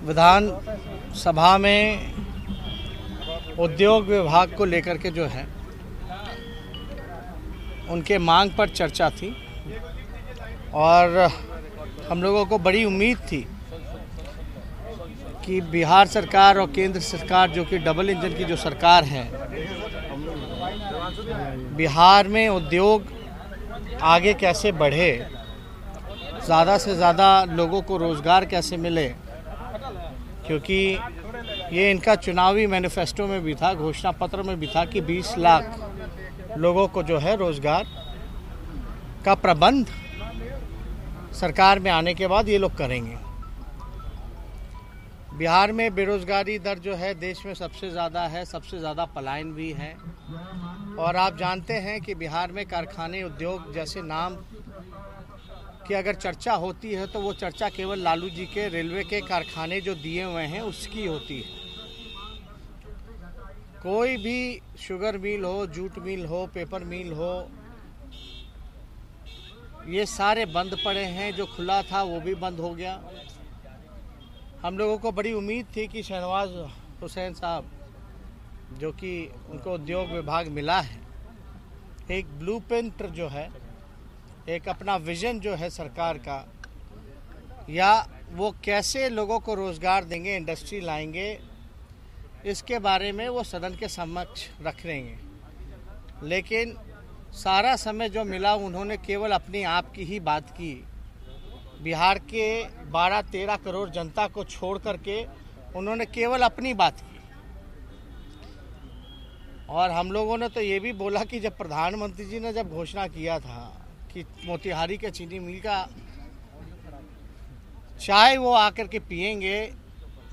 विधान सभा में उद्योग विभाग को लेकर के जो है उनके मांग पर चर्चा थी और हम लोगों को बड़ी उम्मीद थी कि बिहार सरकार और केंद्र सरकार, जो कि डबल इंजन की जो सरकार है, बिहार में उद्योग आगे कैसे बढ़े, ज़्यादा से ज़्यादा लोगों को रोज़गार कैसे मिले, क्योंकि ये इनका चुनावी मैनिफेस्टो में भी था, घोषणा पत्र में भी था कि 20 लाख लोगों को जो है रोज़गार का प्रबंध सरकार में आने के बाद ये लोग करेंगे। बिहार में बेरोज़गारी दर जो है देश में सबसे ज़्यादा है, सबसे ज़्यादा पलायन भी है। और आप जानते हैं कि बिहार में कारखाने, उद्योग जैसे नाम की अगर चर्चा होती है तो वो चर्चा केवल लालू जी के रेलवे के कारखाने जो दिए हुए हैं उसकी होती है। कोई भी शुगर मिल हो, जूट मिल हो, पेपर मिल हो, ये सारे बंद पड़े हैं। जो खुला था वो भी बंद हो गया। हम लोगों को बड़ी उम्मीद थी कि शहनवाज हुसैन साहब, जो कि उनको उद्योग विभाग मिला है, एक ब्लूप्रिंट जो है, एक अपना विजन जो है सरकार का, या वो कैसे लोगों को रोज़गार देंगे, इंडस्ट्री लाएंगे, इसके बारे में वो सदन के समक्ष रख देंगे। लेकिन सारा समय जो मिला उन्होंने केवल अपनी आप की ही बात की। बिहार के 12-13 करोड़ जनता को छोड़ करके उन्होंने केवल अपनी बात की। और हम लोगों ने तो ये भी बोला कि जब प्रधानमंत्री जी ने जब घोषणा किया था कि मोतिहारी के चीनी मिल का चाय वो आकर के पिएंगे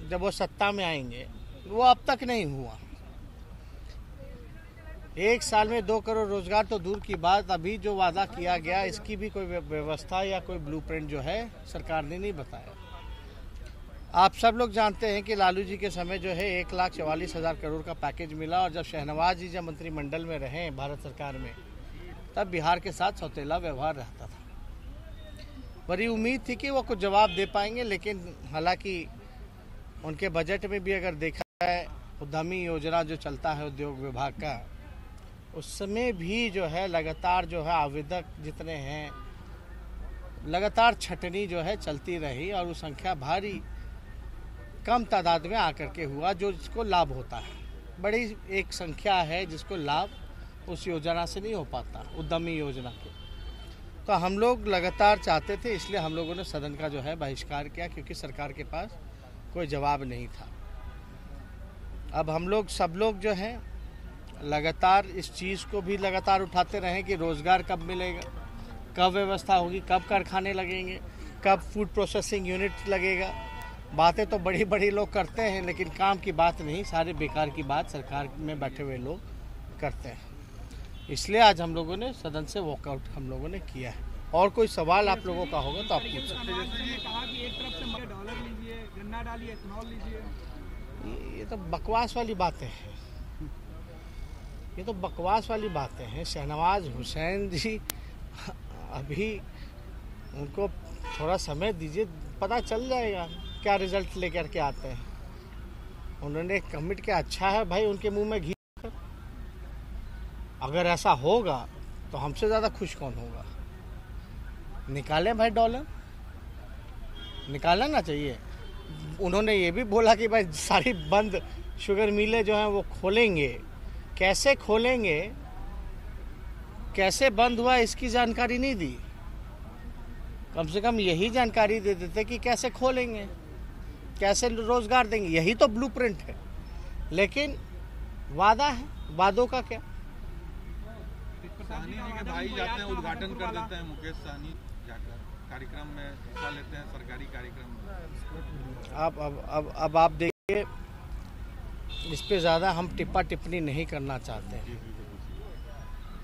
जब वो सत्ता में आएंगे, वो अब तक नहीं हुआ। 1 साल में 2 करोड़ रोजगार तो दूर की बात, अभी जो वादा किया गया इसकी भी कोई व्यवस्था या कोई ब्लूप्रिंट जो है सरकार ने नहीं बताया। आप सब लोग जानते हैं कि लालू जी के समय जो है 1,44,000 करोड़ का पैकेज मिला, और जब शहनवाज जी जब मंत्रिमंडल में रहे भारत सरकार में, तब बिहार के साथ सौतेला व्यवहार रहता था। बड़ी उम्मीद थी कि वो कुछ जवाब दे पाएंगे, लेकिन हालांकि उनके बजट में भी अगर देखा जाए, उद्यमी योजना जो चलता है उद्योग विभाग का, उसमें भी जो है लगातार जो है आवेदक जितने हैं, लगातार छटनी जो है चलती रही, और वो संख्या भारी कम तादाद में आकर के हुआ जो जिसको लाभ होता है। बड़ी एक संख्या है जिसको लाभ उस योजना से नहीं हो पाता, उद्यमी योजना के। तो हम लोग लगातार चाहते थे, इसलिए हम लोगों ने सदन का जो है बहिष्कार किया, क्योंकि सरकार के पास कोई जवाब नहीं था। अब हम लोग सब लोग जो हैं लगातार इस चीज़ को भी लगातार उठाते रहें कि रोज़गार कब मिलेगा, कब व्यवस्था होगी, कब कारखाने लगेंगे, कब फूड प्रोसेसिंग यूनिट लगेगा। बातें तो बड़ी बड़ी लोग करते हैं, लेकिन काम की बात नहीं, सारे बेकार की बात सरकार में बैठे हुए लोग करते हैं। इसलिए आज हम लोगों ने सदन से वॉकआउट हम लोगों ने किया है। और कोई सवाल आप लोगों का होगा तो आप पूछ सकते हैं। ये तो बकवास वाली बातें हैं, ये तो बकवास वाली बातें हैं। शहनवाज हुसैन जी, अभी उनको थोड़ा समय दीजिए, पता चल जाएगा क्या रिजल्ट लेकर के आते हैं। उन्होंने कमिट किया, अच्छा है भाई, उनके मुंह में घी। अगर ऐसा होगा तो हमसे ज़्यादा खुश कौन होगा। निकालें भाई डॉलर, निकालना चाहिए। उन्होंने ये भी बोला कि भाई सारी बंद शुगर मिलें जो हैं वो खोलेंगे। कैसे खोलेंगे, कैसे बंद हुआ, इसकी जानकारी नहीं दी। कम से कम यही जानकारी दे देते कि कैसे खोलेंगे, कैसे रोजगार देंगे। यही तो ब्लूप्रिंट है। लेकिन वादा है, वादों का क्या। साहनी जी के भाई जाते हैं, उद्घाटन कर देते हैं, मुकेश साहनी जाकर कार्यक्रम में हिस्सा लेते हैं, सरकारी कार्यक्रम में। अब आप देखिए, इस पे ज़्यादा हम टिप्पणी नहीं करना चाहते हैं।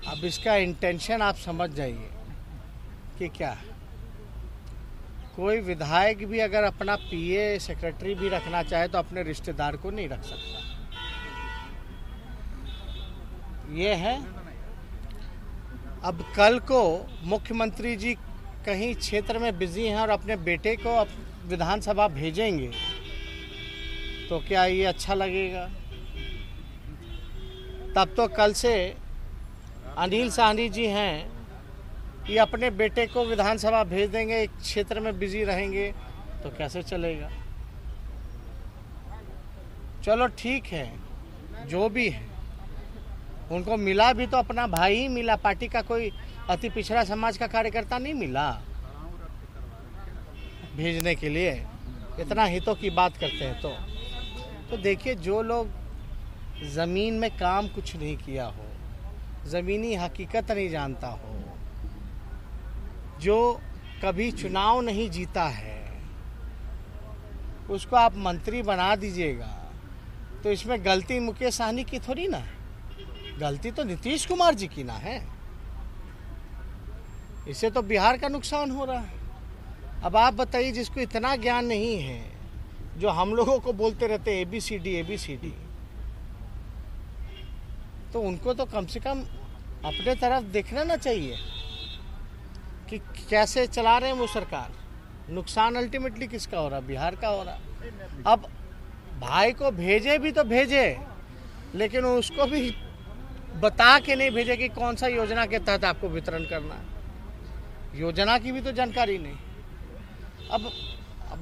अब इसका इंटेंशन आप समझ जाइए कि क्या है। कोई विधायक भी अगर अपना पीए सेक्रेटरी भी रखना चाहे तो अपने रिश्तेदार को नहीं रख सकता। ये है। अब कल को मुख्यमंत्री जी कहीं क्षेत्र में बिजी हैं और अपने बेटे को विधानसभा भेजेंगे, तो क्या ये अच्छा लगेगा? तब तो कल से अनिल साहनी जी हैं, ये अपने बेटे को विधानसभा भेज देंगे, एक क्षेत्र में बिजी रहेंगे, तो कैसे चलेगा? चलो ठीक है, जो भी है, उनको मिला भी तो अपना भाई ही मिला, पार्टी का कोई अति पिछड़ा समाज का कार्यकर्ता नहीं मिला भेजने के लिए। इतना हितों की बात करते हैं तो देखिए, जो लोग ज़मीन में काम कुछ नहीं किया हो, ज़मीनी हकीकत नहीं जानता हो, जो कभी चुनाव नहीं जीता है, उसको आप मंत्री बना दीजिएगा, तो इसमें गलती मुकेश सहनी की थोड़ी ना है, गलती तो नीतीश कुमार जी की ना है। इससे तो बिहार का नुकसान हो रहा है। अब आप बताइए, जिसको इतना ज्ञान नहीं है, जो हम लोगों को बोलते रहते ABCD, तो उनको तो कम से कम अपने तरफ देखना ना चाहिए कि कैसे चला रहे हैं वो सरकार। नुकसान अल्टीमेटली किसका हो रहा? बिहार का हो रहा। अब भाई को भेजे भी तो भेजे, लेकिन उसको भी बता के नहीं भेजे कि कौन सा योजना के तहत आपको वितरण करना है। योजना की भी तो जानकारी नहीं। अब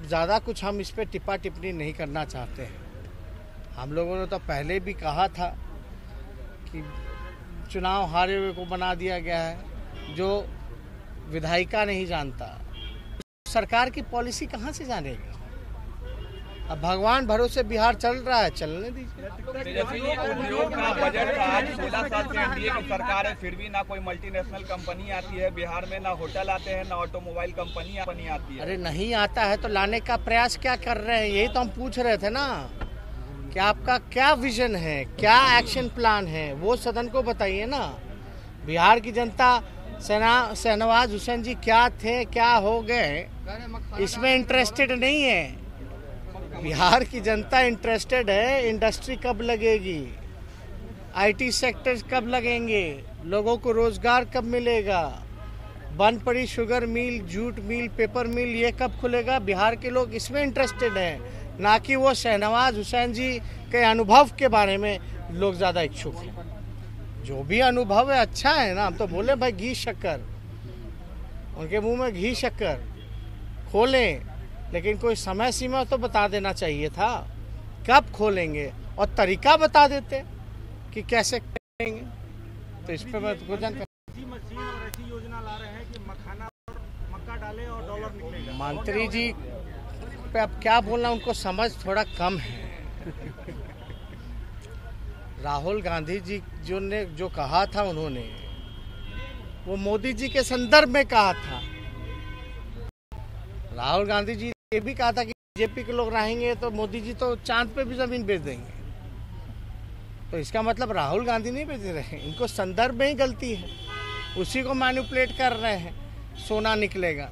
ज़्यादा कुछ हम इस पर टिप्पा टिप्पणी नहीं करना चाहते हैं। हम लोगों ने तो पहले भी कहा था कि चुनाव हारे हुए को बना दिया गया है, जो विधायिका नहीं जानता, सरकार की पॉलिसी कहाँ से जानेगा? अब भगवान भरोसे बिहार चल रहा है, चलने दीजिए। उद्योग का बजट आज 16 साल से एनडीए की सरकार है, फिर भी ना कोई मल्टीनेशनल कंपनी आती है बिहार में, ना होटल आते हैं, ना ऑटोमोबाइल कंपनी आती है। अरे नहीं आता है तो लाने का प्रयास क्या कर रहे हैं? यही तो हम पूछ रहे थे ना कि आपका क्या विजन है, क्या एक्शन प्लान है, वो सदन को बताइए ना। बिहार की जनता शहनवाज हुसैन जी क्या थे, क्या हो गए, इसमें इंटरेस्टेड नहीं है। बिहार की जनता इंटरेस्टेड है इंडस्ट्री कब लगेगी, IT सेक्टर कब लगेंगे, लोगों को रोजगार कब मिलेगा, बंद पड़ी sugar mill, jute mill, paper mill, ये कब खुलेगा। बिहार के लोग इसमें इंटरेस्टेड हैं, ना कि वो शहनवाज हुसैन जी के अनुभव के बारे में लोग ज़्यादा इच्छुक हैं। जो भी अनुभव है अच्छा है ना, हम तो बोले भाई घी शक्कर, उनके मुंह में घी शक्कर खोलें, लेकिन कोई समय सीमा तो बता देना चाहिए था, कब खोलेंगे, और तरीका बता देते कि कैसे करेंगे। तो इस पर मैं तो जानकारी, मशीन और ऐसी योजना ला रहे हैं कि मखाना और मक्का डाले और डॉलर निकलेगा। मंत्री जी पे अब क्या बोलना, उनको समझ थोड़ा कम है। राहुल गांधी जी जो कहा था उन्होंने, वो मोदी जी के संदर्भ में कहा था। राहुल गांधी जी ये भी कहा था कि बीजेपी के लोग रहेंगे तो मोदी जी तो चांद पे भी जमीन बेच देंगे। तो इसका मतलब राहुल गांधी नहीं बेच रहे हैं, इनको संदर्भ में ही गलती है, उसी को मैनिपुलेट कर रहे हैं, सोना निकलेगा।